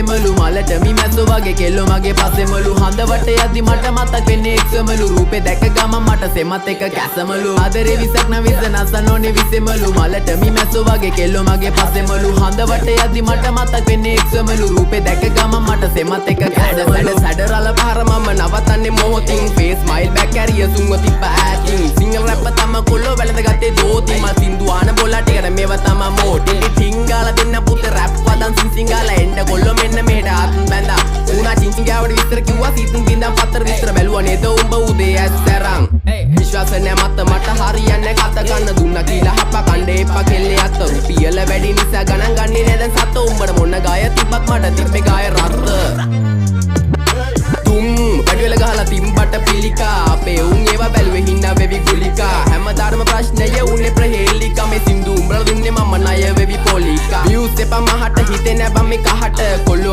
විසෙමලු මලට මිමැස්සෝ වගේ කෙල්ලෝ මගේ පස්සෙමලු හඳ වටේ යද්දි මට මතක් වෙන්නේ එක්සමලු රූපේ දැක ගමන් මට සෙමත් එක කැසමලු ආදරේ විසක් නවිස නසනෝනේ විසෙමලු මලට මිමැස්සෝ වගේ කෙල්ලෝ මගේ පස්සෙමලු හඳ වටේ යද්දි මට මතක් වෙන්නේ එක්සමලු රූපේ දැක ගමන් මට සෙමත් එක කැසමලු සැඩරල පහර මම නවතන්නේ මොහොතින් ෆේස් ස්මයිල් බැක් කැරිය සුන්ව තිබ්බ ඇතින් සිංගල් රැප් තම කොල්ලෝ වැළඳ ගත්තේ දෝති මල් සින්දු ආන බොලා ටිකට මේව තම මෝටි ටිංගාල දෙන්න පුත රැප් වදන් සිංගාල එන්න කොල්ලෝ මෙන්න මෙහෙට ආත්ම බැඳා උනා චිංචිංගාවට විස්තර කිව්වා සීතුන් බින්දම් පතර විස්තර බැලුවා නේද උඹ උදේ ඇස්තරන් විශ්වාස නැ මට හරියන්නේ කත ගන්න දුන්නා කියලා හප්ප කණ්ඩේ එපා කෙල්ලේ අත රුපියල වැඩි නිසා ගණන් ගන්නේ නේද සත උඹට මොන ගාය තිබ්බත් මට තිබ්බේ ගාය රත්ත පඩිවල ගහලා තිම්බට පිළිකා අපේ උන් ඒවා බැලුවේ හින්නා වෙවි ගුලිකා හැමදාම ප්‍රශ්නය උන්නේ ප්‍රහේලිකා මේ සින්දු උඹලා දුන්නේ මම ණය වෙවි පොලිකා views එපා මහට හිතේ නැබම් මේ කහට කොල්ලෝ